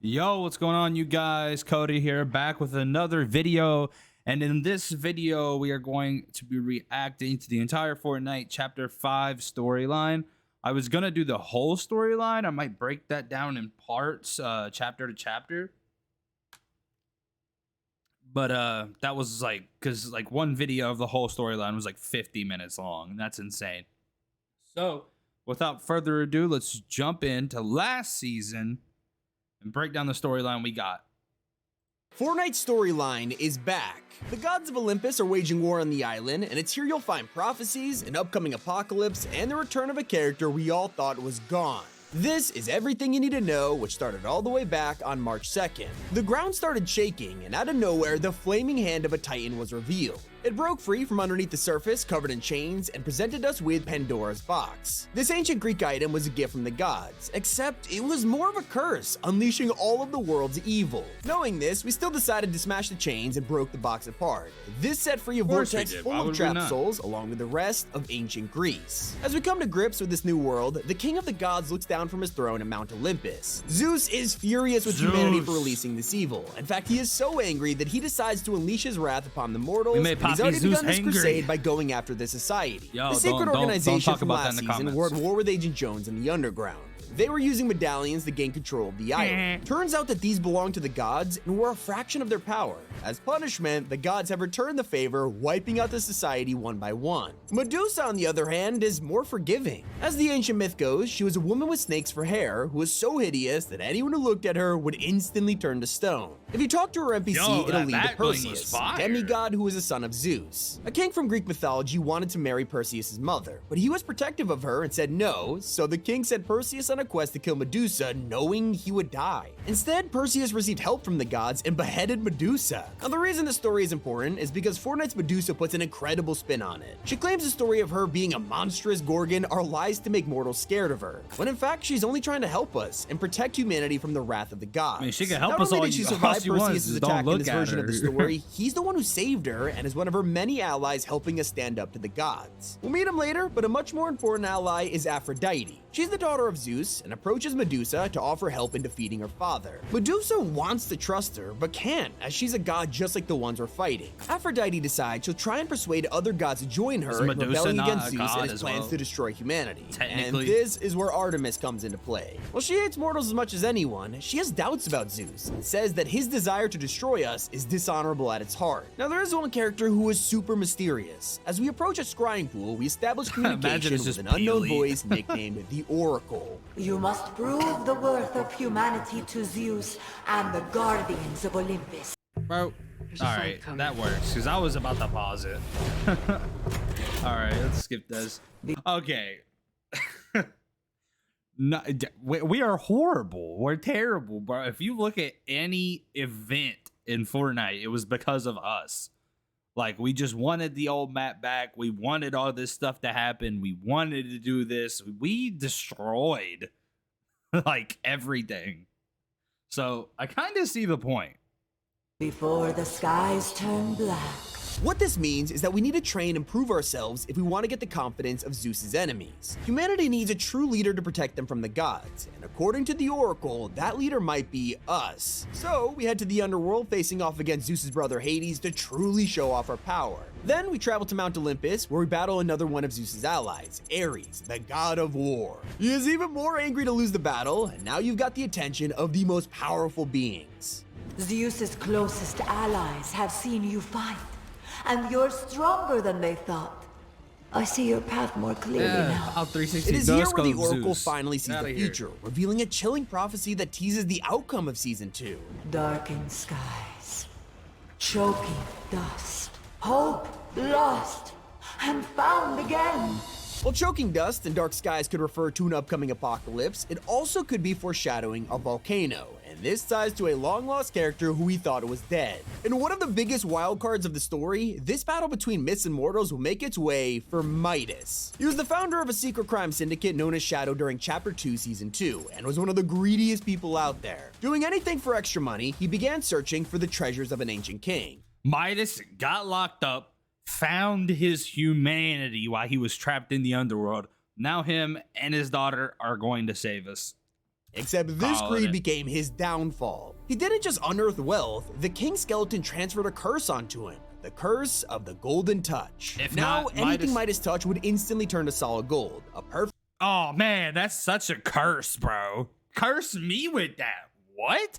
Yo, what's going on, you guys? Cody here, back with another video. And in this video, we are going to be reacting to the entire Fortnite Chapter 5 storyline. I was going to do the whole storyline. I might break that down in parts, chapter to chapter. But that was like, because like one video of the whole storyline was like 50 minutes long. And that's insane. So, without further ado, let's jump into last season and break down the storyline we got. Fortnite's storyline is back. The gods of Olympus are waging war on the island, and it's here you'll find prophecies, an upcoming apocalypse, and the return of a character we all thought was gone. This is everything you need to know, which started all the way back on March 2nd. The ground started shaking, and out of nowhere, the flaming hand of a titan was revealed. It broke free from underneath the surface, covered in chains, and presented us with Pandora's box. This ancient Greek item was a gift from the gods, except it was more of a curse, unleashing all of the world's evil. Knowing this, we still decided to smash the chains and broke the box apart. This set free a vortex full of trapped souls, along with the rest of ancient Greece. As we come to grips with this new world, the king of the gods looks down from his throne at Mount Olympus. Zeus is furious with humanity for releasing this evil. In fact, he is so angry that he decides to unleash his wrath upon the mortals. He's already begun this crusade by going after the society. The secret organization from last season were at war with Agent Jones and the Underground. They were using medallions to gain control of the island. Turns out that these belong to the gods and were a fraction of their power. As punishment, the gods have returned the favor, wiping out the society one by one. Medusa, on the other hand, is more forgiving. As the ancient myth goes, she was a woman with snakes for hair who was so hideous that anyone who looked at her would instantly turn to stone. If you talk to her NPC, it'll lead to Perseus, a demigod who is a son of Zeus. A king from Greek mythology wanted to marry Perseus' mother, but he was protective of her and said no, so the king sent Perseus on a quest to kill Medusa, knowing he would die. Instead, Perseus received help from the gods and beheaded Medusa. Now, the reason this story is important is because Fortnite's Medusa puts an incredible spin on it. She claims the story of her being a monstrous gorgon are lies to make mortals scared of her, when in fact she's only trying to help us and protect humanity from the wrath of the gods. I mean, she can help us all. Not only did she survive Perseus' attack in this version of the story, he's the one who saved her and is one of her many allies helping us stand up to the gods. We'll meet him later, but a much more important ally is Aphrodite. She's the daughter of Zeus and approaches Medusa to offer help in defeating her father. Medusa wants to trust her, but can't, as she's a god just like the ones we're fighting. Aphrodite decides she'll try and persuade other gods to join her in rebelling against Zeus and his plans to destroy humanity. And this is where Artemis comes into play. While she hates mortals as much as anyone, she has doubts about Zeus and says that his desire to destroy us is dishonorable at its heart. Now, there is one character who is super mysterious. As we approach a scrying pool, we establish communication with an unknown voice nicknamed the Oracle. You must prove the worth of humanity to Zeus and the guardians of Olympus. Bro, alright, that works, because I was about to pause it. Alright, let's skip this. Okay. No, we are horrible. We're terrible, bro. If you look at any event in Fortnite, it was because of us. Like, we just wanted the old map back. We wanted all this stuff to happen. We wanted to do this. We destroyed, like, everything. So, I kind of see the point. Before the skies turn black. What this means is that we need to train and prove ourselves if we want to get the confidence of Zeus's enemies. Humanity needs a true leader to protect them from the gods, and according to the Oracle, that leader might be us. So we head to the underworld facing off against Zeus's brother Hades to truly show off our power. Then we travel to Mount Olympus, where we battle another one of Zeus's allies, Ares, the god of war. He is even more angry to lose the battle, and now you've got the attention of the most powerful beings. Zeus's closest allies have seen you fight, and you're stronger than they thought. I see your path more clearly now. It is here where the Oracle finally sees the future, revealing a chilling prophecy that teases the outcome of Season 2. Darkened skies, choking dust, hope lost, and found again. While choking dust and dark skies could refer to an upcoming apocalypse, it also could be foreshadowing a volcano, and this ties to a long-lost character who we thought was dead. In one of the biggest wildcards of the story, this battle between myths and mortals will make its way for Midas. He was the founder of a secret crime syndicate known as Shadow during Chapter 2, Season 2, and was one of the greediest people out there. Doing anything for extra money, he began searching for the treasures of an ancient king. Midas got locked up, found his humanity while he was trapped in the underworld. Now him and his daughter are going to save us. Except this Calling greed it. became his downfall. He didn't just unearth wealth, the king skeleton transferred a curse onto him. The curse of the golden touch. If Now, not, anything Midas- Midas touched would instantly turn to solid gold. A perfect Oh man, that's such a curse, bro. Curse me with that. What?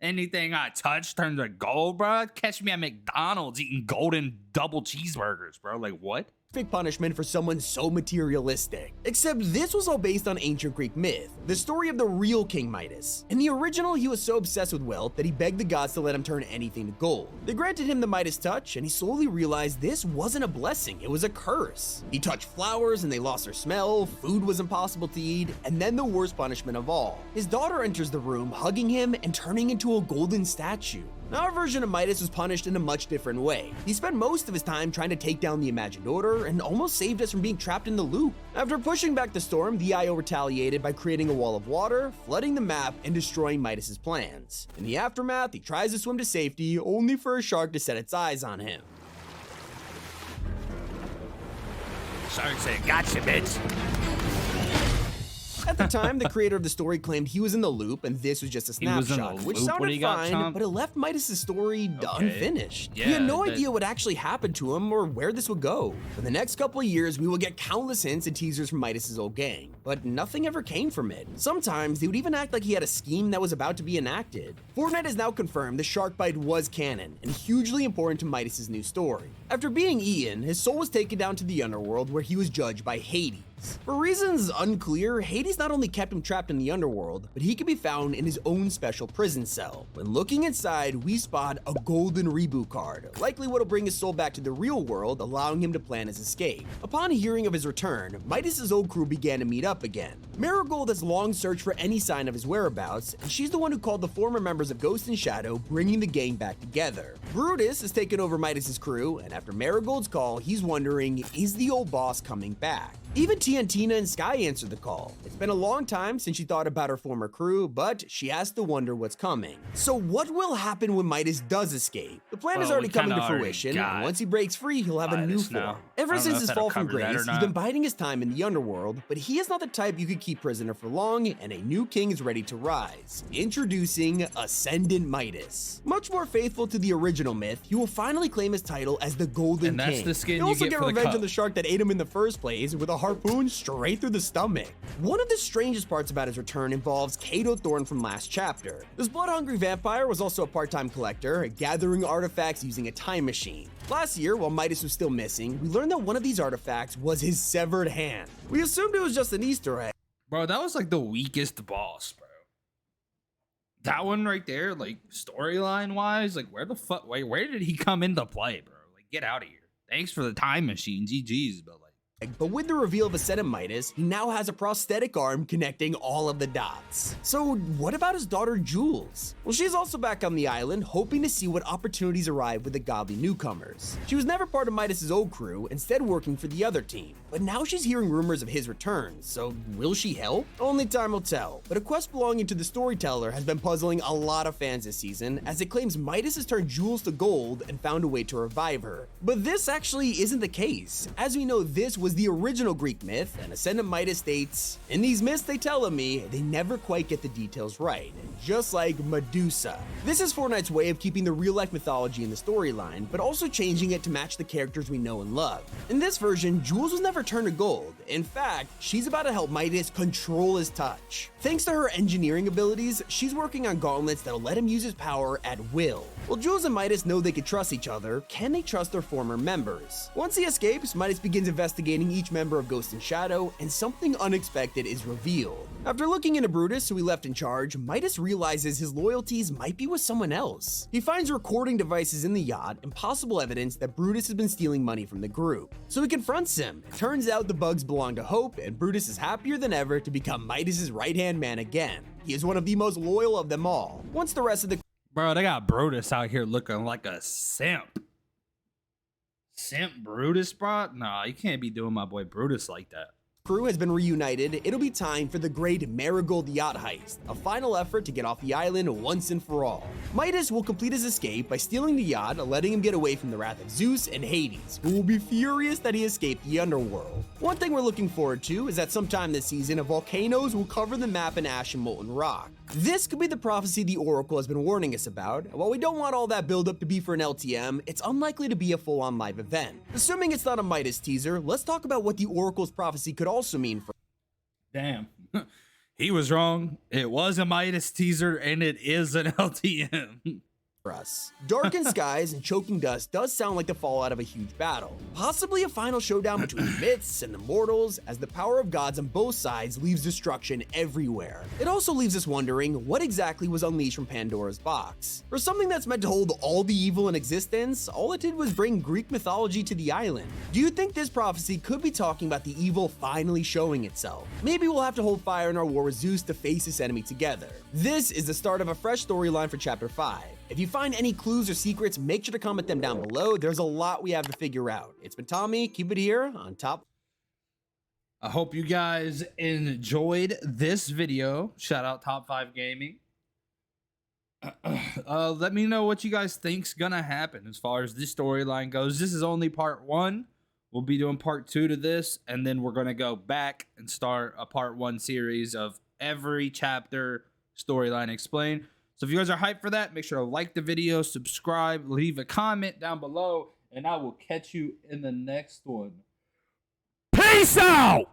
Anything I touch turns to gold, bro. Catch me at McDonald's eating golden double cheeseburgers, bro. Like what? punishment for someone so materialistic. Except this was all based on ancient Greek myth, the story of the real King Midas. In the original, he was so obsessed with wealth that he begged the gods to let him turn anything to gold. They granted him the Midas touch, and he slowly realized this wasn't a blessing, it was a curse. He touched flowers and they lost their smell, food was impossible to eat, and then the worst punishment of all. His daughter enters the room, hugging him and turning into a golden statue. Now, our version of Midas was punished in a much different way. He spent most of his time trying to take down the imagined order and almost saved us from being trapped in the loop. After pushing back the storm, the Io retaliated by creating a wall of water, flooding the map, and destroying Midas's plans. In the aftermath, he tries to swim to safety, only for a shark to set its eyes on him. Shark said, "Gotcha, bitch." At the time, the creator of the story claimed he was in the loop and this was just a He was in the snapshot, which loop when sounded he got fine, chomped? but it left Midas's story Okay. unfinished. he Yeah, had no that- idea what actually happened to him or where this would go. For the next couple of years, we will get countless hints and teasers from Midas's old gang, but nothing ever came from it. Sometimes they would even act like he had a scheme that was about to be enacted. Fortnite has now confirmed the shark bite was canon and hugely important to Midas's new story. After being eaten, his soul was taken down to the underworld where he was judged by Hades. For reasons unclear, Hades not only kept him trapped in the underworld, but he could be found in his own special prison cell. When looking inside, we spot a golden reboot card, likely what'll bring his soul back to the real world, allowing him to plan his escape. Upon hearing of his return, Midas's old crew began to meet up again. Marigold has long searched for any sign of his whereabouts, and she's the one who called the former members of Ghost and Shadow, bringing the gang back together. Brutus has taken over Midas's crew, and after Marigold's call, he's wondering, is the old boss coming back? Even Tiantina and Sky answered the call. It's been a long time since she thought about her former crew, but she has to wonder what's coming. So what will happen when Midas does escape? The plan is Well, already we coming to kinda already fruition, got and once he breaks free, he'll have a new Midas now. form. I Ever don't know since if his that'll fall from cover that or grace, he's not. been biding his time in the underworld, but he is not the type you could keep prisoner for long, and a new king is ready to rise. Introducing Ascendant Midas. Much more faithful to the original myth, he will finally claim his title as the Golden And that's King. the skin He'll you also get get for the revenge cup. on the shark that ate him in the first place with a harpoon straight through the stomach. One of the strangest parts about his return involves Cato Thorne from last chapter. This blood-hungry vampire was also a part-time collector, gathering artifacts using a time machine. Last year, while Midas was still missing, we learned that one of these artifacts was his severed hand. We assumed it was just an Easter egg. Bro, that was like the weakest boss, bro. That one right there, like storyline wise, like where the fuck, where did he come into play, bro? Like, get out of here. Thanks for the time machine, GG's, but like. But with the reveal of Ascendant Midas, he now has a prosthetic arm connecting all of the dots. So what about his daughter Jules? Well, she's also back on the island, hoping to see what opportunities arrive with the godly newcomers. She was never part of Midas's old crew, instead working for the other team. But now she's hearing rumors of his return, so will she help? Only time will tell. But a quest belonging to the storyteller has been puzzling a lot of fans this season, as it claims Midas has turned Jules to gold and found a way to revive her. But this actually isn't the case. As we know, this was the original Greek myth, and Ascendant Midas states, "In these myths they tell of me, they never quite get the details right, just like Medusa." This is Fortnite's way of keeping the real-life mythology in the storyline, but also changing it to match the characters we know and love. In this version, Jules was never turned to gold. In fact, she's about to help Midas control his touch. Thanks to her engineering abilities, she's working on gauntlets that'll let him use his power at will. While Jules and Midas know they can trust each other, can they trust their former members? Once he escapes, Midas begins investigating each member of Ghost and Shadow, and something unexpected is revealed. After looking into Brutus, who he left in charge, Midas realizes his loyalties might be with someone else. He finds recording devices in the yacht and possible evidence that Brutus has been stealing money from the group. So he confronts him. It turns out the bugs belong to Hope, and Brutus is happier than ever to become Midas's right-hand man again. He is one of the most loyal of them all. Once the rest of the Bro, they got Brutus out here looking like a simp. Simp Brutus, bro? Nah, you can't be doing my boy Brutus like that. crew has been reunited, it'll be time for the great Marigold Yacht Heist, a final effort to get off the island once and for all. Midas will complete his escape by stealing the yacht, letting him get away from the wrath of Zeus and Hades, who will be furious that he escaped the underworld. One thing we're looking forward to is that sometime this season, volcanoes will cover the map in ash and molten rock. This could be the prophecy the Oracle has been warning us about, and while we don't want all that buildup to be for an LTM, it's unlikely to be a full-on live event. Assuming it's not a Midas teaser, let's talk about what the Oracle's prophecy could also mean for— Damn. He was wrong. It was a Midas teaser, and it is an LTM. us. Darkened skies and choking dust does sound like the fallout of a huge battle, possibly a final showdown between myths and the mortals, as the power of gods on both sides leaves destruction everywhere. It also leaves us wondering what exactly was unleashed from Pandora's box. For something that's meant to hold all the evil in existence, all it did was bring Greek mythology to the island. Do you think this prophecy could be talking about the evil finally showing itself? Maybe we'll have to hold fire in our war with Zeus to face this enemy together. This is the start of a fresh storyline for Chapter 5. If you find any clues or secrets, make sure to comment them down below. There's a lot we have to figure out. It's been Tommy. Keep it here on top. I hope you guys enjoyed this video. Shout out Top 5 Gaming. Let me know what you guys think's gonna happen as far as this storyline goes. This is only part 1. We'll be doing part 2 to this, and then we're gonna go back and start a part 1 series of every chapter storyline explained. So if you guys are hyped for that, make sure to like the video, subscribe, leave a comment down below, and I will catch you in the next one. Peace out!